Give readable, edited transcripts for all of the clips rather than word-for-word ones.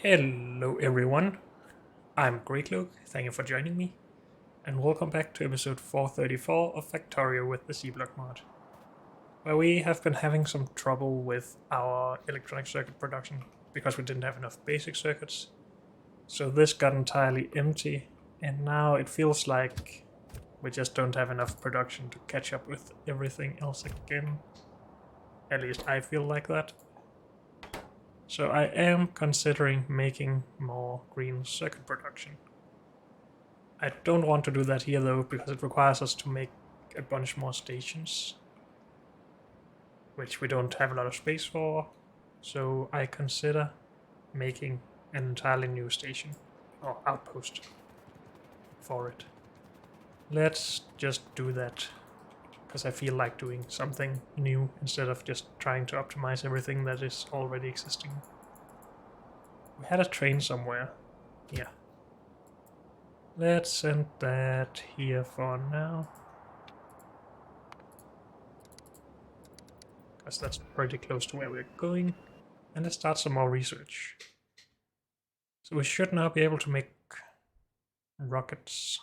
Hello everyone, I'm Greatlook, thank you for joining me, and welcome back to episode 434 of Factorio with the C-Block mod, where we have been having some trouble with our electronic circuit production because we didn't have enough basic circuits. So this got entirely empty, and now it feels like we just don't have enough production to catch up with everything else again. At least I feel like that. So I am considering making more green circuit production. I don't want to do that here though, because it requires us to make a bunch more stations, which we don't have a lot of space for. So I consider making an entirely new station, or outpost, for it. Let's just do that, because I feel like doing something new instead of just trying to optimize everything that is already existing. We had a train somewhere. Yeah. Let's send that here for now, because that's pretty close to where we're going. And let's start some more research. So we should now be able to make rockets.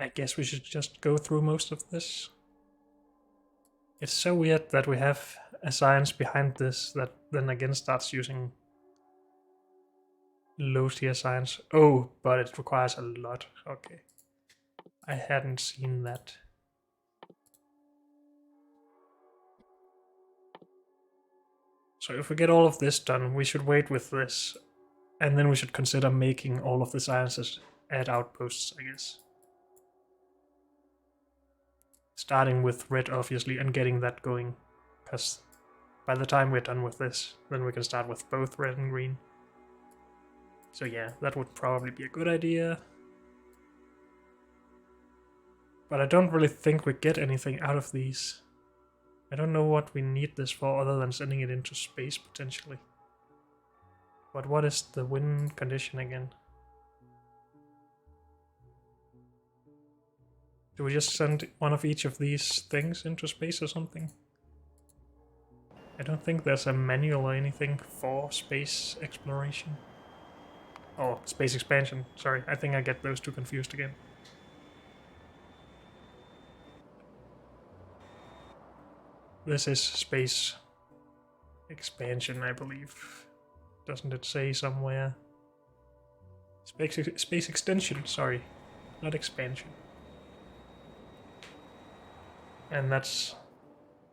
I guess we should just go through most of this. It's so weird that we have a science behind this that then again starts using low tier science. Oh, but it requires a lot. Okay. I hadn't seen that. So if we get all of this done, we should wait with this. And then we should consider making all of the sciences at outposts, I guess. Starting with red, obviously, and getting that going. Because by the time we're done with this, then we can start with both red and green. So yeah, that would probably be a good idea. But I don't really think we get anything out of these. I don't know what we need this for other than sending it into space, potentially. But what is the win condition again? Do we just send one of each of these things into space or something? I don't think there's a manual or anything for space exploration. Oh, space expansion. Sorry, I think I get those two confused again. This is space expansion, I believe. Doesn't it say somewhere? Space extension, sorry. Not expansion. And that's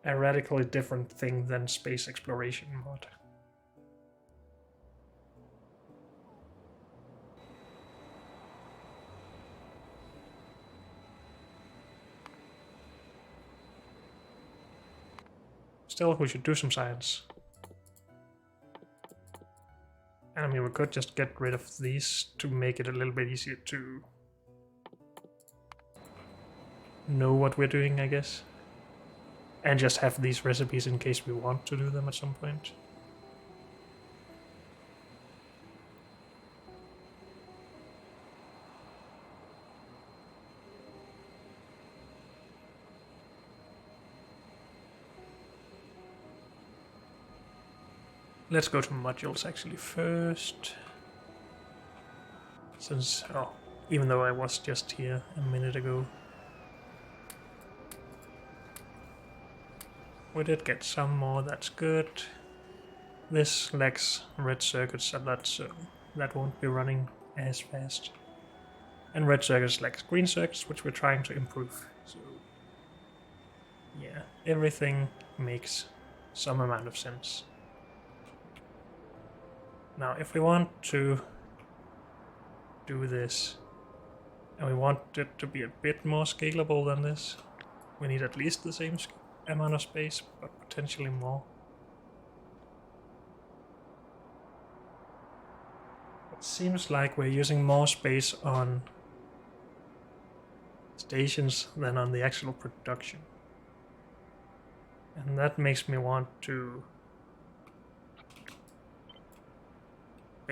a radically different thing than space exploration mod. Still, we should do some science. And I mean, we could just get rid of these to make it a little bit easier to know what we're doing, I guess. And just have these recipes in case we want to do them at some point. Let's go to modules actually first. Since, even though I was just here a minute ago. We did get some more, that's good. This lacks red circuits a lot, so that won't be running as fast. And red circuits lacks green circuits, which we're trying to improve. So yeah, everything makes some amount of sense. Now, if we want to do this, and we want it to be a bit more scalable than this, we need at least the same amount of space, but potentially more. It seems like we're using more space on stations than on the actual production. And that makes me want to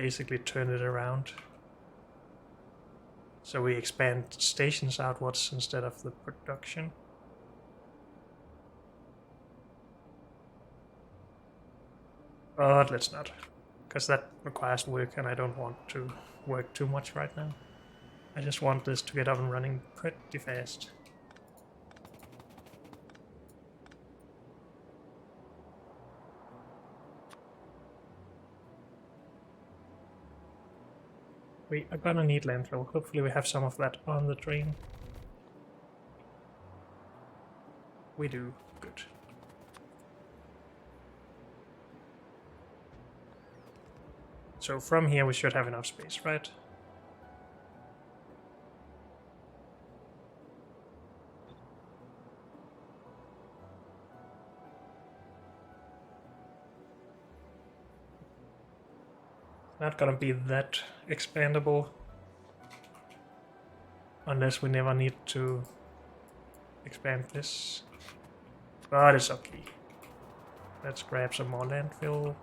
basically turn it around. So we expand stations outwards instead of the production. But let's not, because that requires work and I don't want to work too much right now. I just want this to get up and running pretty fast. We are gonna need landfill. Hopefully we have some of that on the train. We do. Good. So from here we should have enough space, right? Not gonna be that expandable unless we never need to expand this. But it's okay. Let's grab some more landfill.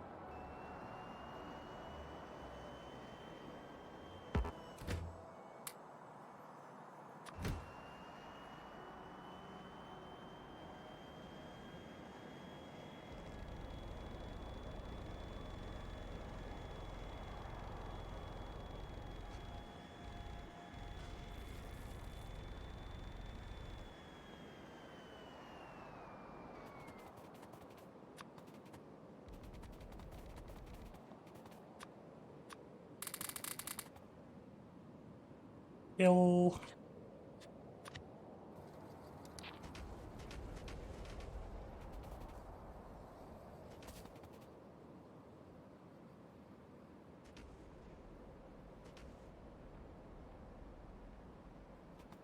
Hill.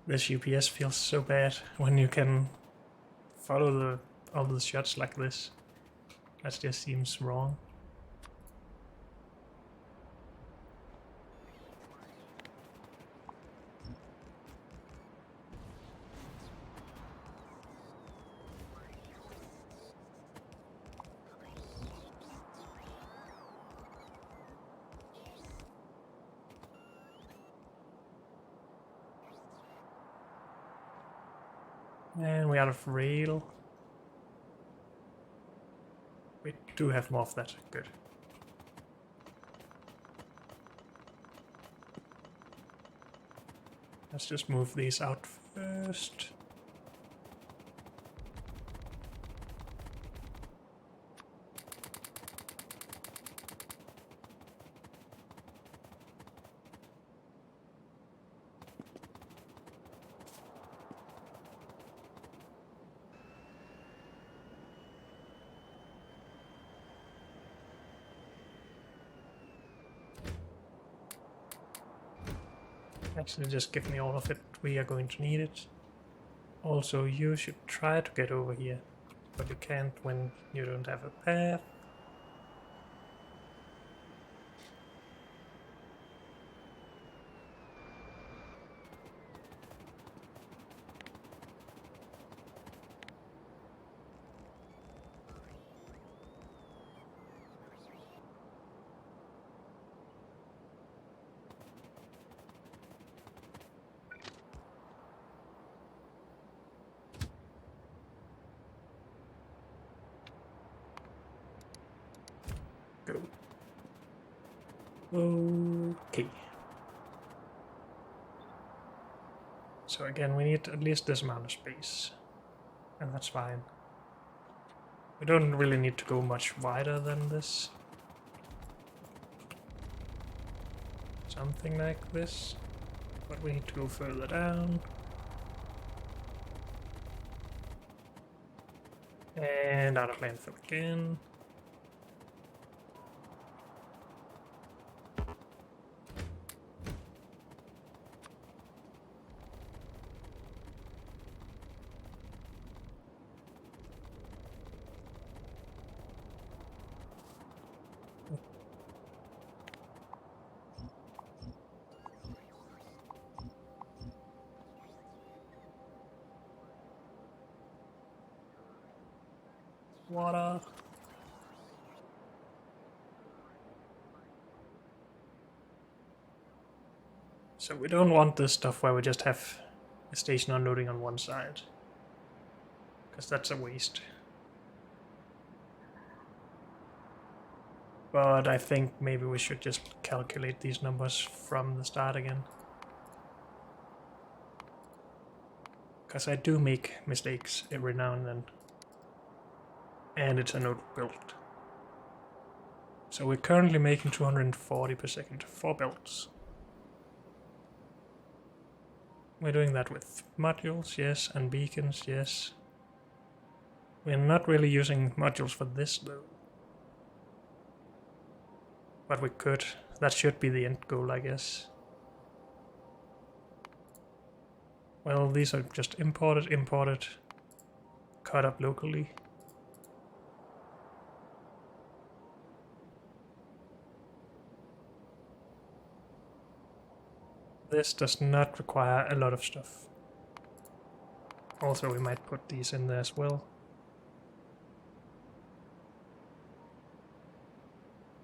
This UPS feels so bad when you can follow all the shots like this. That just seems wrong. And we're out of rail. We do have more of that. Good. Let's just move these out first. Actually, just give me all of it. We are going to need it. Also, you should try to get over here, but you can't when you don't have a path. Go. Okay. So again, we need at least this amount of space, and that's fine. We don't really need to go much wider than this. Something like this, but we need to go further down. And out of landfill again. Water. So we don't want this stuff where we just have a station unloading on one side, because that's a waste. But I think maybe we should just calculate these numbers from the start again. Because I do make mistakes every now and then. And it's a node build. So we're currently making 240 per second, 4 builds. We're doing that with modules, yes, and beacons, yes. We're not really using modules for this though. But we could. That should be the end goal, I guess. Well, these are just imported, cut up locally. This does not require a lot of stuff. Also, we might put these in there as well.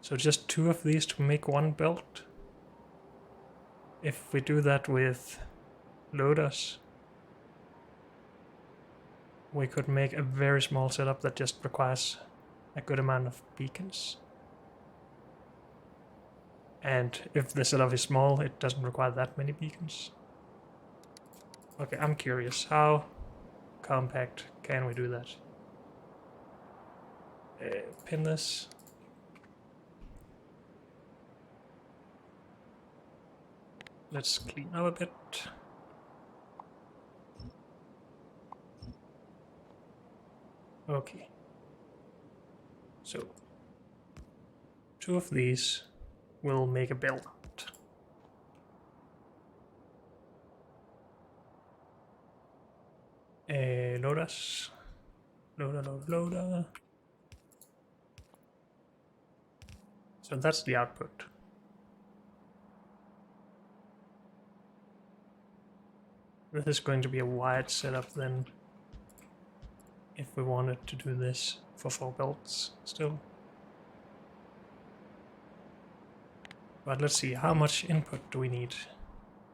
So just 2 of these to make 1 belt. If we do that with loaders, we could make a very small setup that just requires a good amount of beacons. And if the setup is small, it doesn't require that many beacons. Okay, I'm curious, how compact can we do that? Pin this. Let's clean up a bit. Okay. So, 2 of these will make a belt. Loaders. Loader. So that's the output. This is going to be a wide setup then, if we wanted to do this for 4 belts still. But let's see, how much input do we need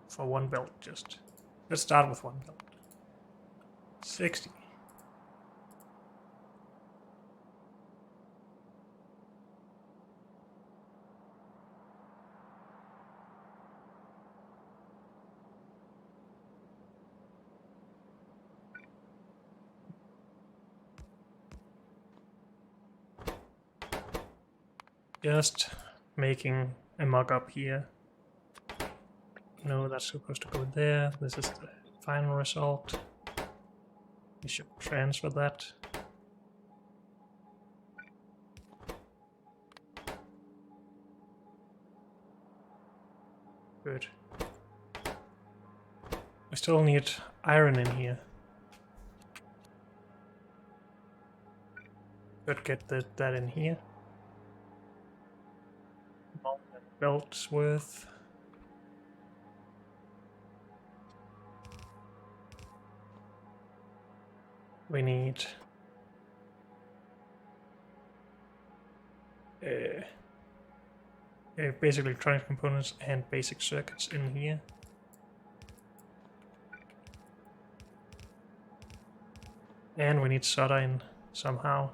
for 1 belt just? Let's start with 1 belt. 60. Just making a mock-up here. No, that's supposed to go there. This is the final result. We should transfer that. Good. We still need iron in here. Could get that in here. Belts worth. We need basic electronic components and basic circuits in here. And we need solder in somehow.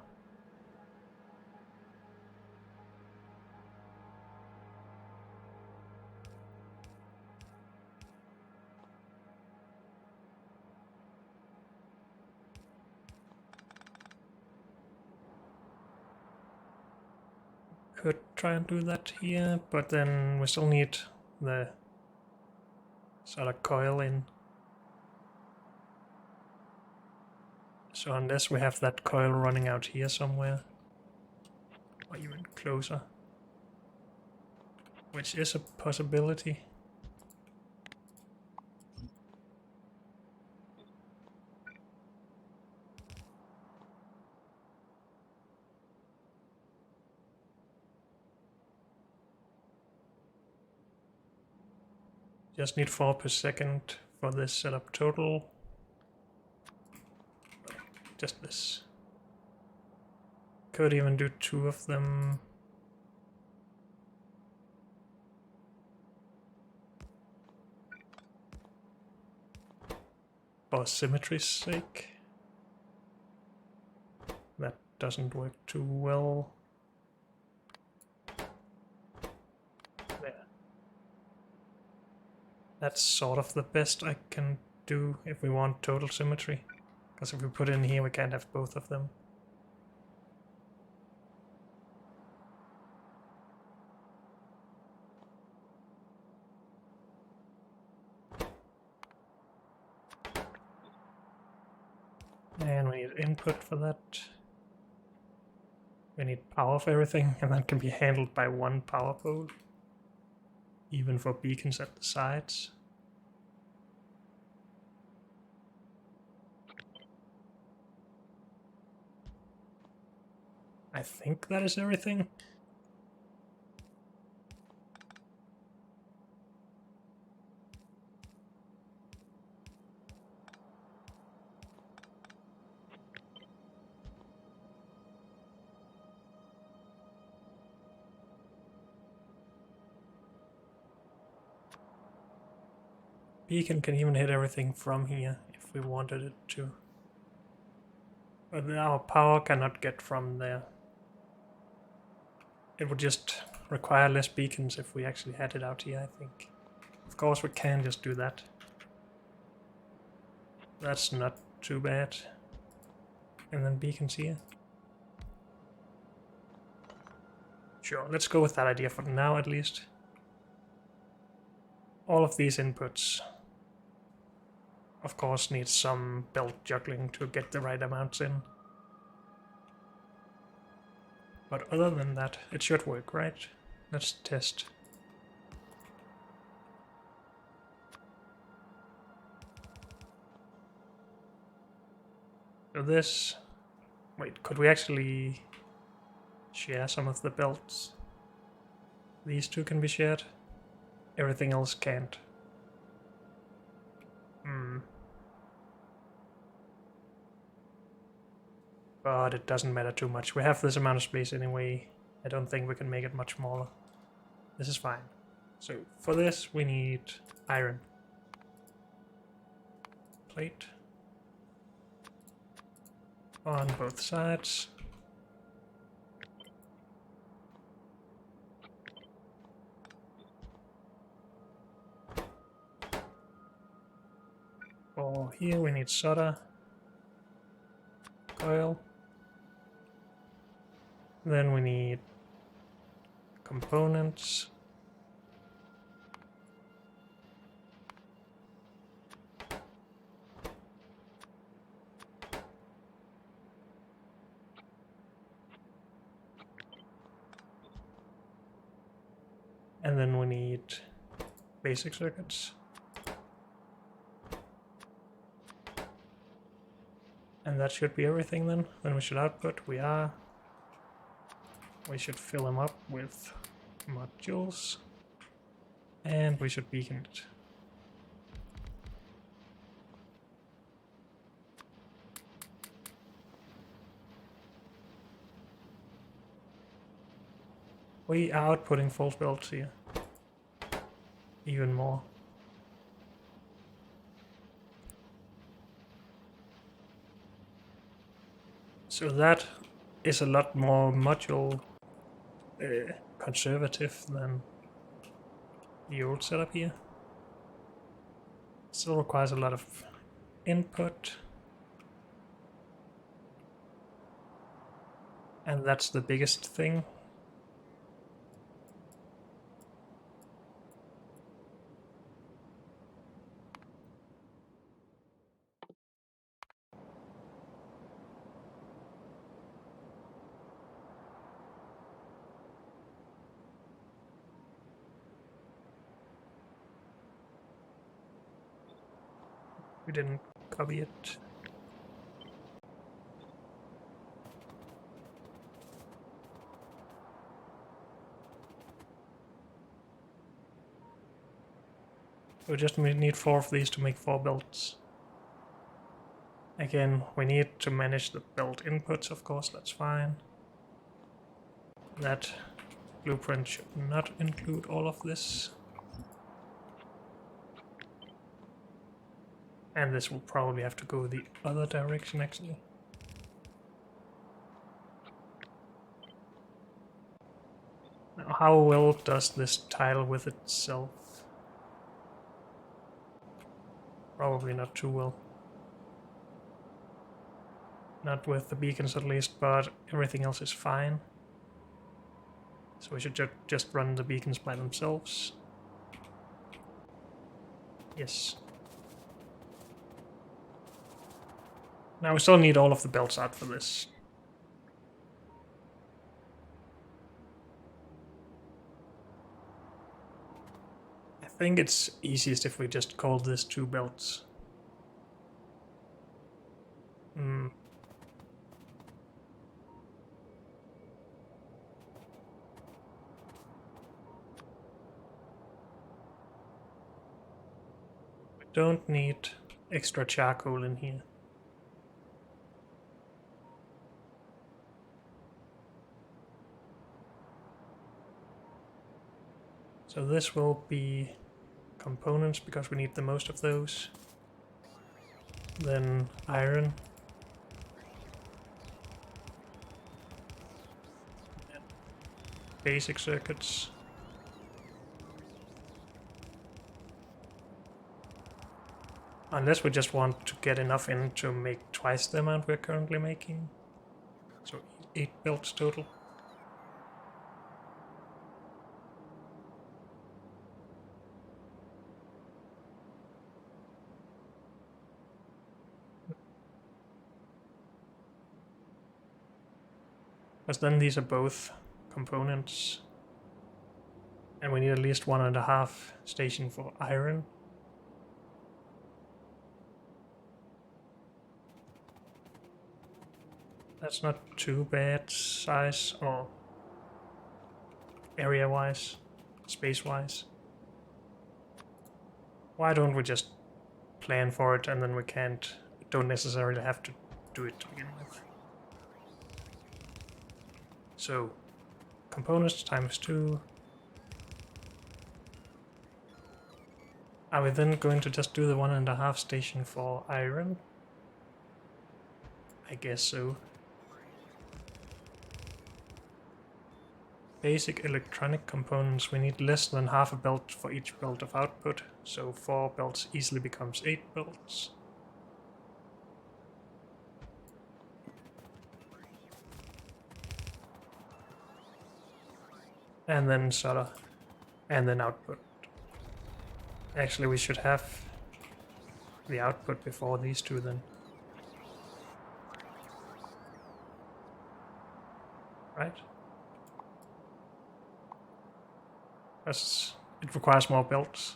Could try and do that here, but then we still need the solder coil in. So unless we have that coil running out here somewhere, or even closer, which is a possibility. Just need 4 per second for this setup total. Just this. Could even do 2 of them. for symmetry's sake. That doesn't work too well. There. That's sort of the best I can do if we want total symmetry. Because if we put it in here, we can't have both of them. And we need input for that. We need power for everything, and that can be handled by one power pole. Even for beacons at the sides. I think that is everything. Beacon can even hit everything from here if we wanted it to. But our power cannot get from there. It would just require less beacons if we actually had it out here, I think. Of course we can just do that. That's not too bad. And then beacons here. Sure, let's go with that idea for now at least. All of these inputs of course need some belt juggling to get the right amounts in. But other than that, it should work, right? Let's test. So this... Wait, could we actually share some of the belts? These two can be shared. Everything else can't. But it doesn't matter too much. We have this amount of space anyway. I don't think we can make it much smaller. This is fine. So for this we need iron. Plate. On both sides. For here we need solder. Coil. Then we need components. And then we need basic circuits. And that should be everything then. Then we should output. We should fill them up with modules. And we should beacon it. We are outputting false belts here. Even more. So that is a lot more module conservative than the old setup here. Still requires a lot of input. And that's the biggest thing. We didn't copy it. We just need 4 of these to make 4 belts. Again, we need to manage the belt inputs, of course, that's fine. That blueprint should not include all of this. And this will probably have to go the other direction, actually. Now, how well does this tile with itself? Probably not too well. Not with the beacons at least, but everything else is fine. So we should just run the beacons by themselves. Yes. Now we still need all of the belts out for this. I think it's easiest if we just call this 2 belts. We don't need extra charcoal in here. So this will be components because we need the most of those. Then iron. And basic circuits. Unless we just want to get enough in to make twice the amount we're currently making. So 8 belts total. Because then these are both components. And we need at least 1.5 station for iron. That's not too bad size or area-wise, space-wise. Why don't we just plan for it and then we don't necessarily have to do it to begin with. So, components times 2. Are we then going to just do the 1.5 station for iron? I guess so. Basic electronic components, we need less than half a belt for each belt of output, so 4 belts easily becomes 8 belts. And then solder, and then output. Actually, we should have the output before these 2 then. Right? Because it requires more belts.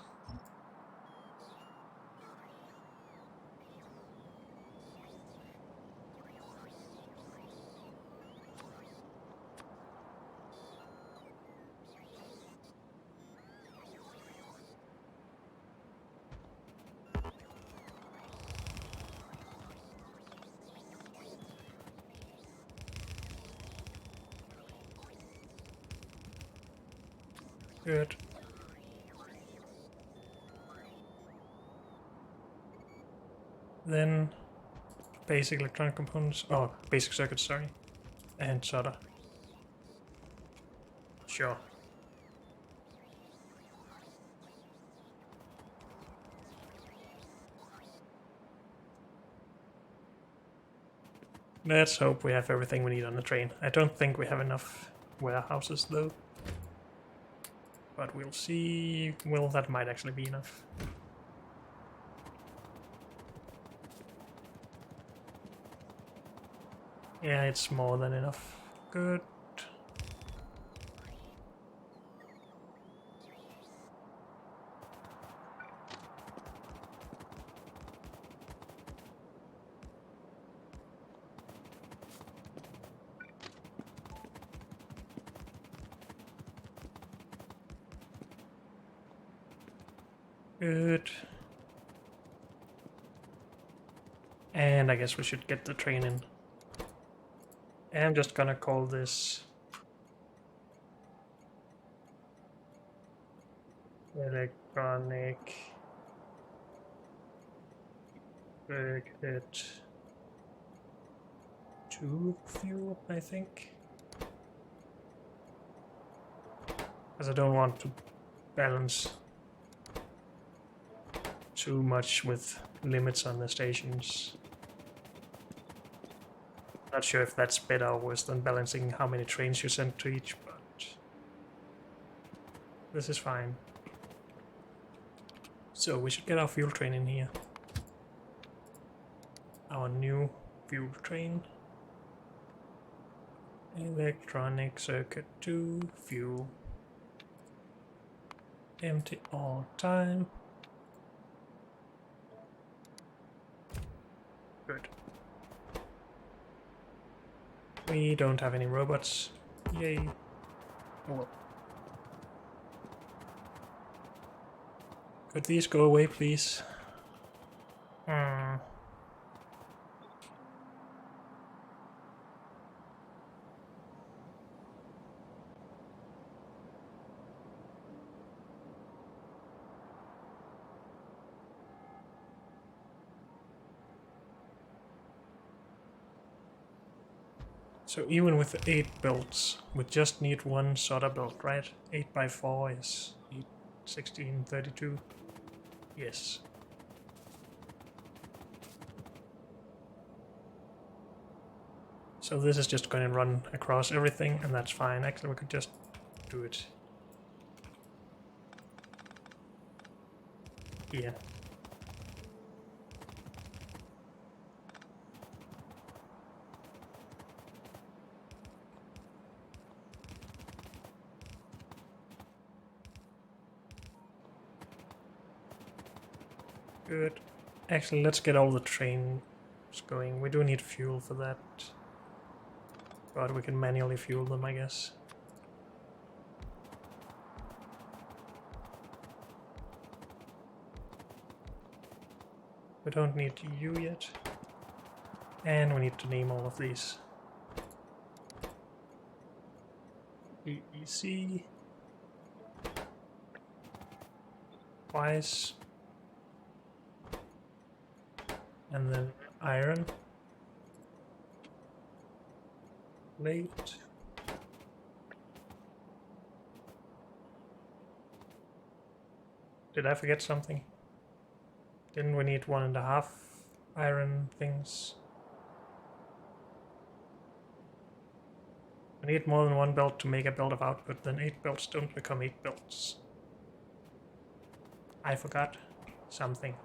Good. Then basic electronic components, oh, basic circuits, sorry, and solder. Sure. Let's hope we have everything we need on the train. I don't think we have enough warehouses though. But we'll see. Well, that might actually be enough. Yeah, it's more than enough. Good. Good. And I guess we should get the train in. I'm just gonna call this electronic Get 2 fuel, I think. Because I don't want to balance too much with limits on the stations. Not sure if that's better or worse than balancing how many trains you send to each, but this is fine. So we should get our fuel train in here. Our new fuel train. Electronic circuit 2, fuel. Empty all time. Good. We don't have any robots. Yay. Oh well. Could these go away, please? So even with 8 belts, we just need one solder belt, right? 8 by 4 is 8, 16, 32. Yes. So this is just going to run across everything, and that's fine. Actually, we could just do it here. Good. Actually, let's get all the trains going. We do need fuel for that. But we can manually fuel them, I guess. We don't need you yet. And we need to name all of these. EEC. Twice. And then iron. Plate. Did I forget something? Didn't we need 1.5 iron things? We need more than 1 belt to make a belt of output, then 8 belts don't become 8 belts. I forgot something.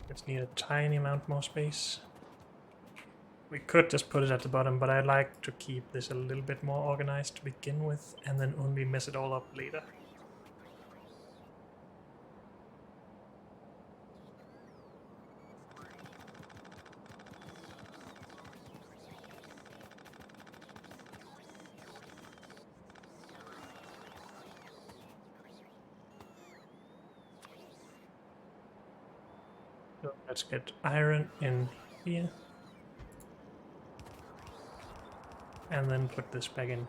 Just need a tiny amount more space. We could just put it at the bottom, but I like to keep this a little bit more organized to begin with, and then only mess it all up later. So let's get iron in here. And then put this back in.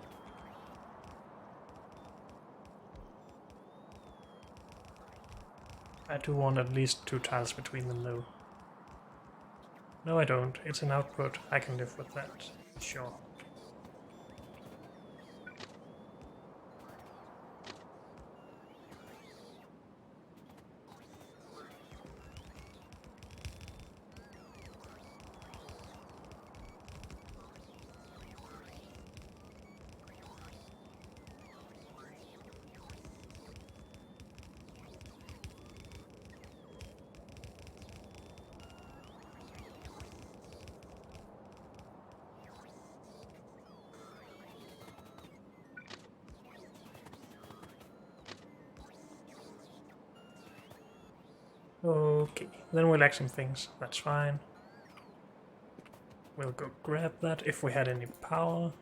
I do want at least 2 tiles between them though. No, I don't. It's an output. I can live with that. Sure. Okay, then we'll lack some things. That's fine. We'll go grab that if we had any power.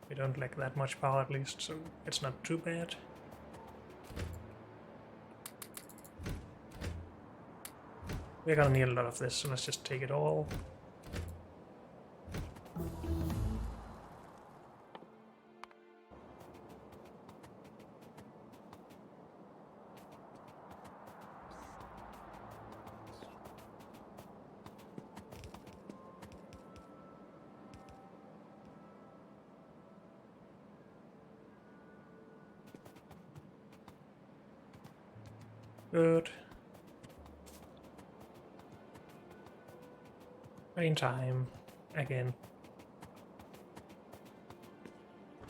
We don't lack that much power at least, so it's not too bad. We're gonna need a lot of this, so let's just take it all. Good. Rain time. Again.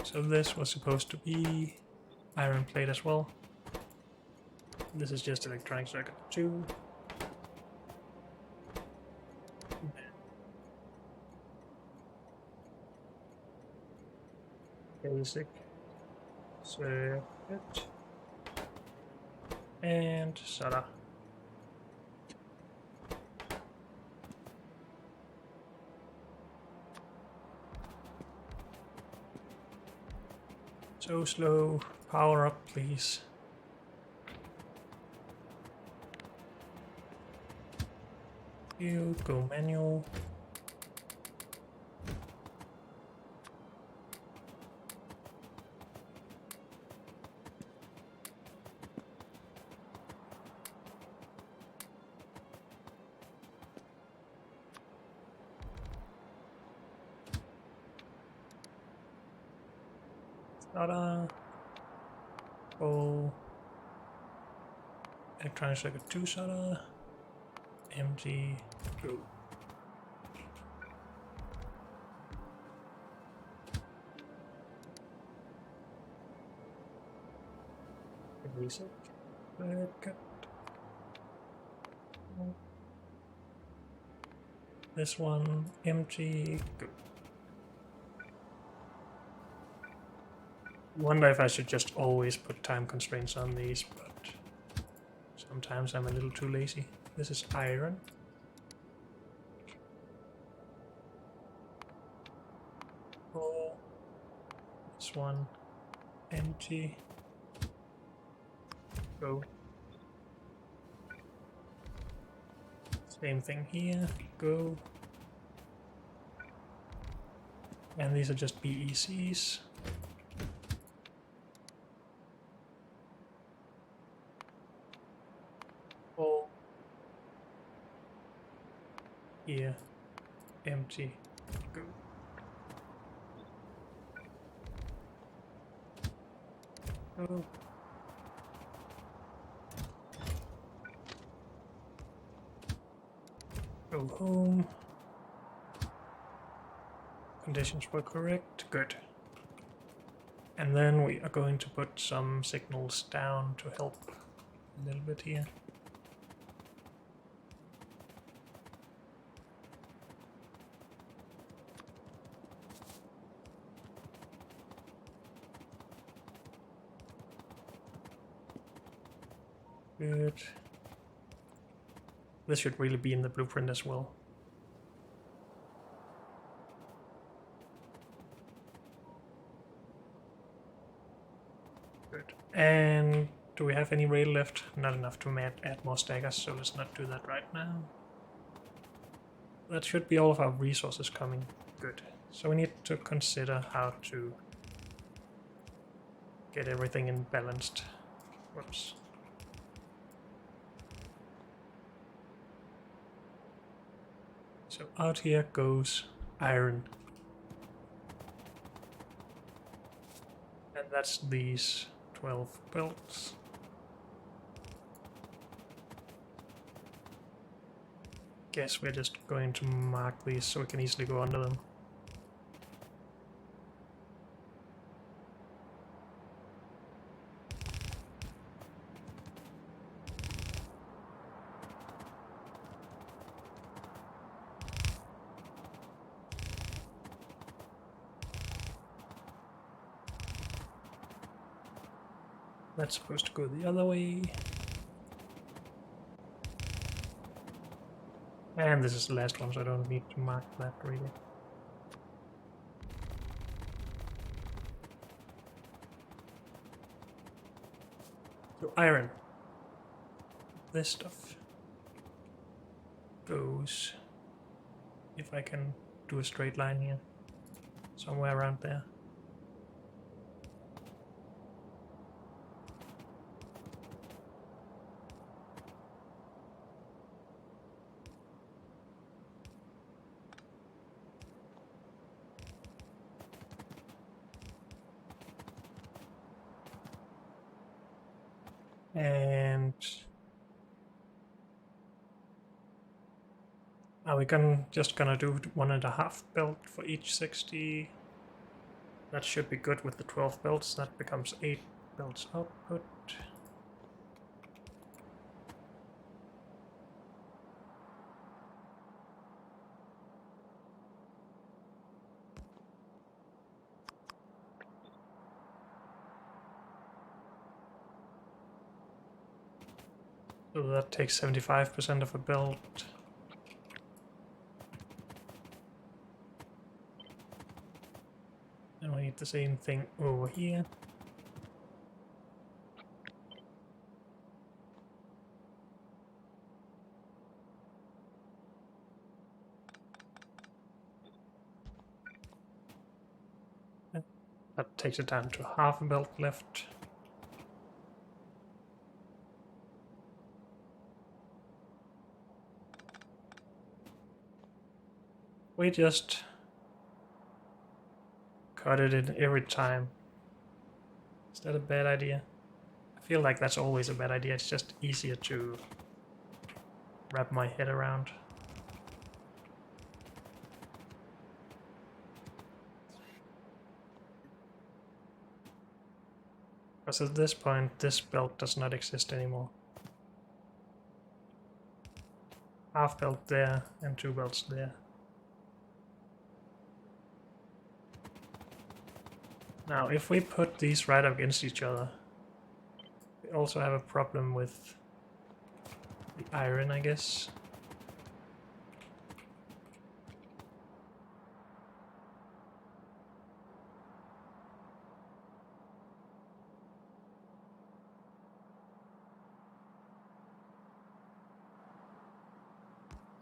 So this was supposed to be iron plate as well. This is just electronic circuit 2. Basic circuit. And solder. So slow. Power up, please. You go manual. Solder. Full. Electronic circuit 2 solder. MG. Go. Basic circuit. This one, MG. Go. Wonder if I should just always put time constraints on these, but sometimes I'm a little too lazy. This is iron. Oh, this one, MG. Go. Same thing here. Go. And these are just BECs. Oh. Here. Empty. Go. Go. Go home. Conditions were correct. Good. And then we are going to put some signals down to help a little bit here. Good. This should really be in the blueprint as well. Good. And do we have any rail left? Not enough to add more staggers, so let's not do that right now. That should be all of our resources coming. Good. So we need to consider how to get everything in balanced. Whoops. So out here goes iron. And that's these 12 belts. Guess we're just going to mark these so we can easily go under them. That's supposed to go the other way. And this is the last one, so I don't need to mark that really. So iron. This stuff goes, if I can do a straight line here, somewhere around there. And Are we just gonna do 1.5 belt for each 60? That should be good with the 12 belts. That becomes 8 belts output. So that takes 75% of a belt. And we need the same thing over here. That takes it down to half a belt left. We just cut it in every time. Is that a bad idea? I feel like that's always a bad idea. It's just easier to wrap my head around. Because at this point, this belt does not exist anymore. Half belt there and 2 belts there. Now, if we put these right up against each other, we also have a problem with the iron, I guess.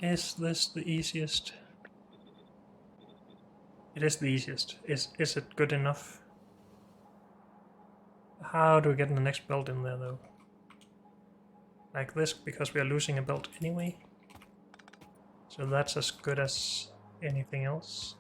Is this the easiest? It is the easiest. Is it good enough? How do we get the next belt in there, though? Like this, because we are losing a belt anyway. So that's as good as anything else.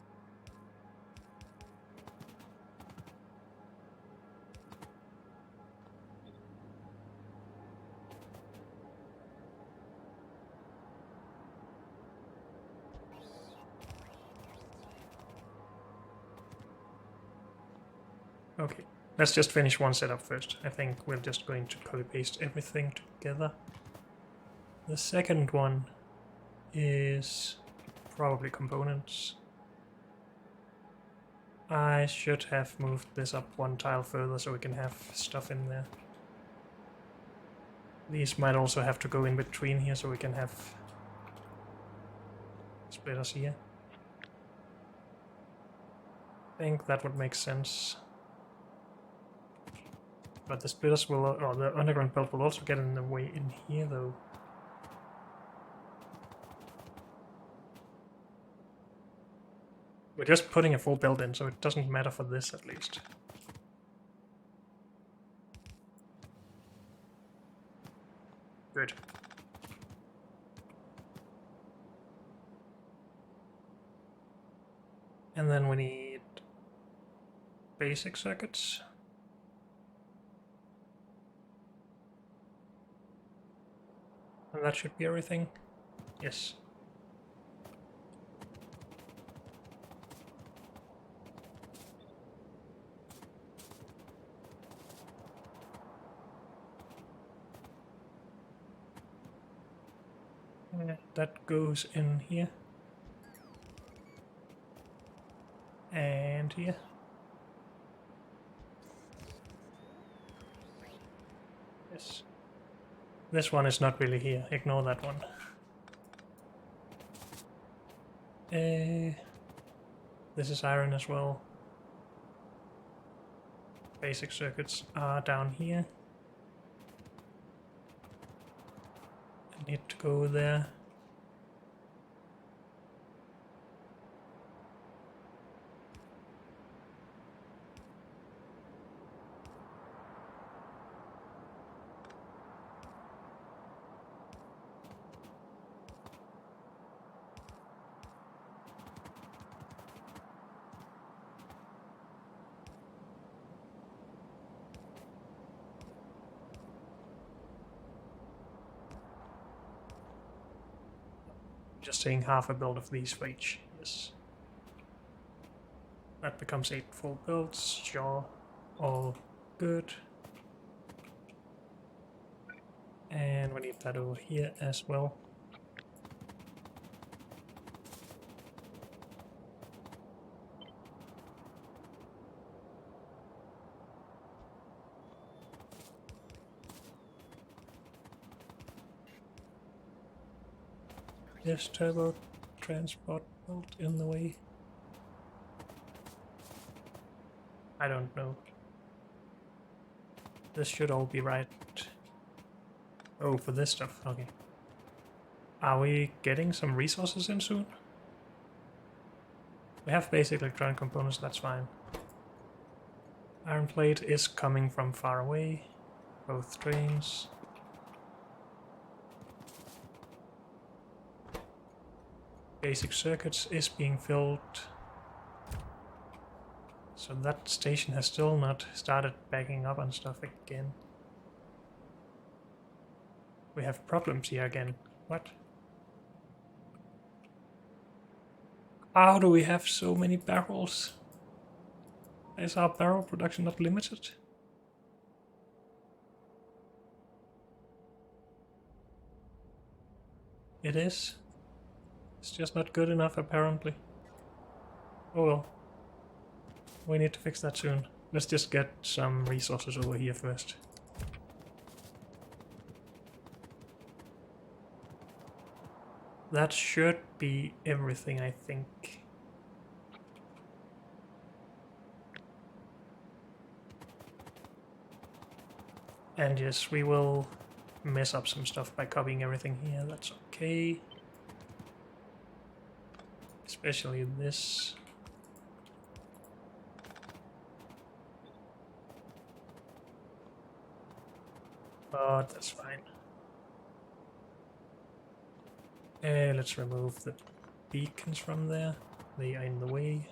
Okay, let's just finish one setup first. I think we're just going to copy paste everything together. The second one is probably components. I should have moved this up one tile further so we can have stuff in there. These might also have to go in between here so we can have splitters here. I think that would make sense. But the splitters will, or the underground belt will also get in the way in here though. We're just putting a full belt in, so it doesn't matter for this at least. Good. And then we need basic circuits. And that should be everything. Yes. That goes in here. And here. Yes. This one is not really here. Ignore that one. This is iron as well. Basic circuits are down here. I need to go there. just saying half a build of these for each. Yes. That becomes 8 full builds. Sure. All good. And we need that over here as well. This turbo transport built in the way. I don't know. This should all be right. Oh, for this stuff, okay. Are we getting some resources in soon? We have basic electronic components, that's fine. Iron plate is coming from far away. Both trains. Basic circuits is being filled. So that station has still not started backing up on stuff again. We have problems here again. What? How do we have so many barrels? Is our barrel production not limited? It is. It's just not good enough, apparently. Oh well. We need to fix that soon. Let's just get some resources over here first. That should be everything, I think. And yes, we will mess up some stuff by copying everything here. That's okay. Especially this. But that's fine. Let's remove the beacons from there. They are in the way.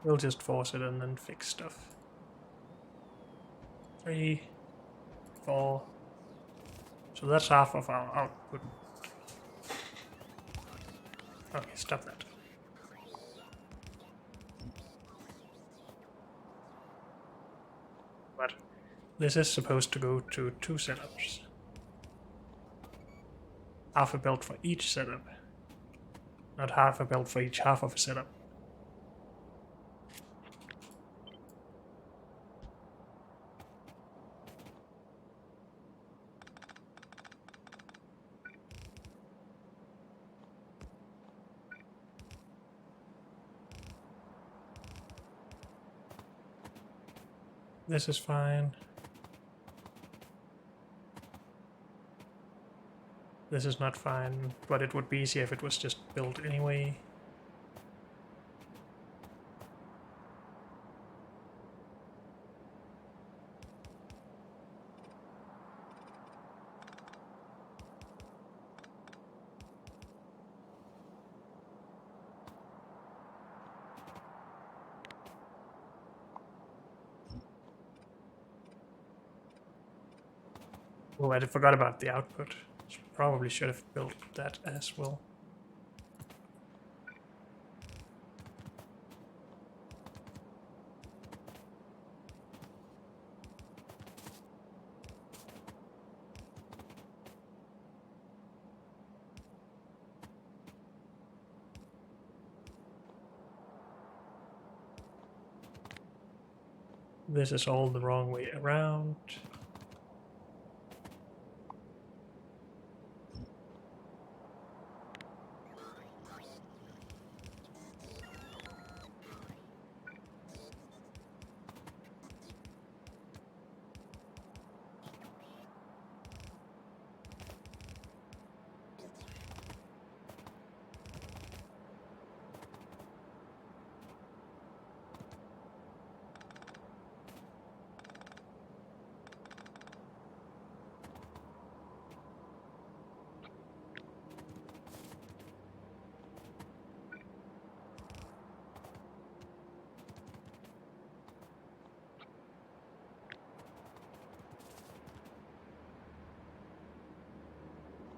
We'll just force it and then fix stuff. 3, 4. So that's half of our output. Okay, stop that. But this is supposed to go to 2 setups. Half a build for each setup. Not half a build for each half of a setup. This is fine. This is not fine, but it would be easier if it was just built anyway. Oh, I forgot about the output. Probably should have built that as well. This is all the wrong way around.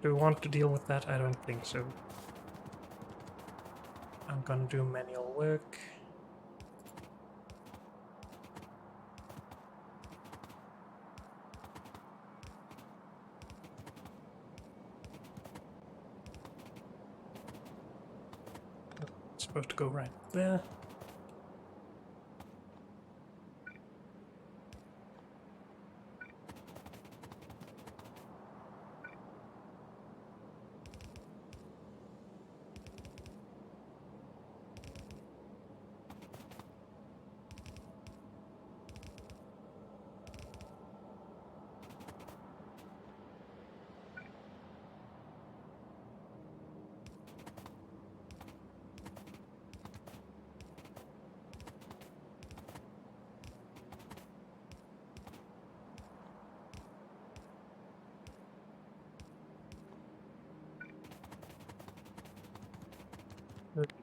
Do we want to deal with that? I don't think so. I'm gonna do manual work. It's supposed to go right there.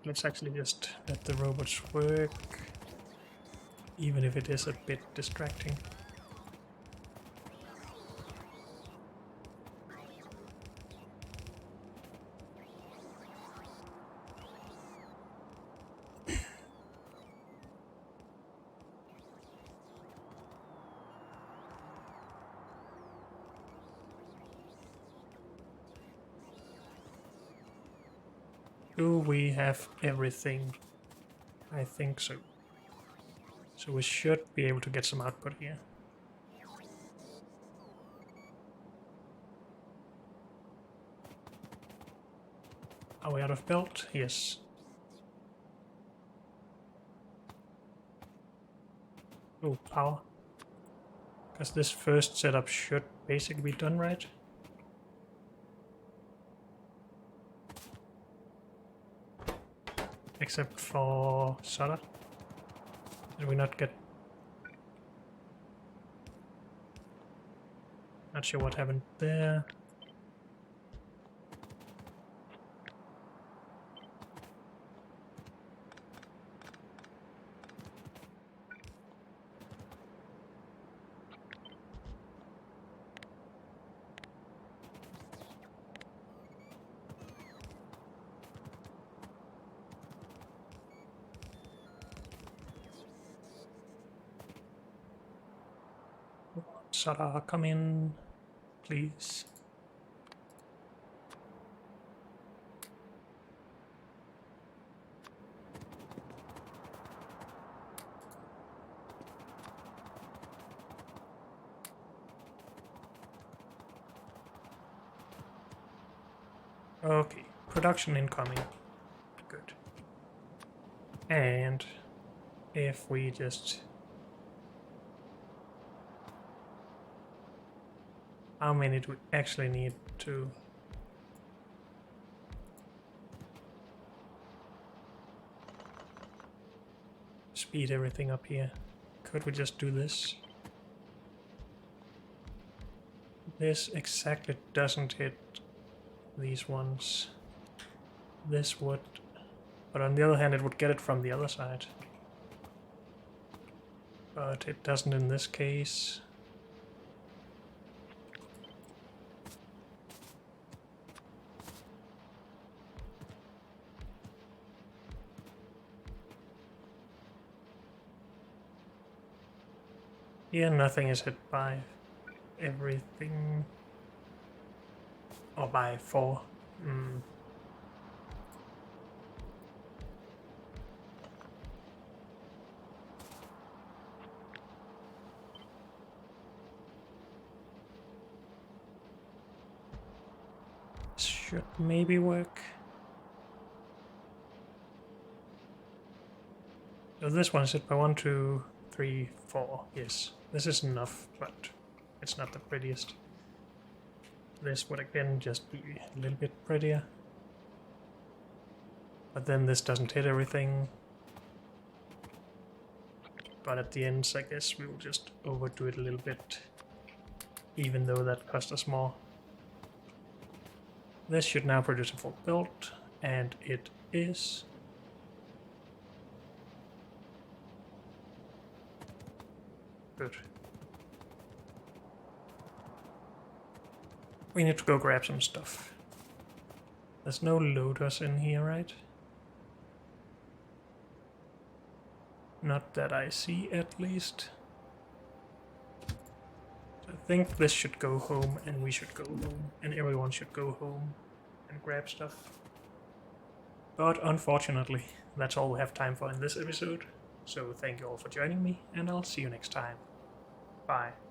Let's actually just let the robots work, even if it is a bit distracting. Do we have everything? I think so. So we should be able to get some output here. Are we out of belt? Yes. Oh, power. Because this first setup should basically be done right. Except for solder. Did we not get... Not sure what happened there. Solder, come in, please. Okay, production incoming. Good. And if we just... How many do we actually need to... speed everything up here? Could we just do this? This exactly doesn't hit these ones. This would... But on the other hand, it would get it from the other side. But it doesn't in this case. Here, nothing is hit by everything. Or by 4. Should maybe work. So this one is hit by 1, 2, 3, 4. Yes, this is enough, but it's not the prettiest. This would again just be a little bit prettier. But then this doesn't hit everything. But at the end, I guess we will just overdo it a little bit, even though that cost us more. This should now produce a full build, and it is. Good. we need to go grab some stuff. There's no loaders in here, right? Not that I see, at least. So I think this should go home, and we should go home, and everyone should go home and grab stuff. But unfortunately, that's all we have time for in this episode. So thank you all for joining me, and I'll see you next time. Bye.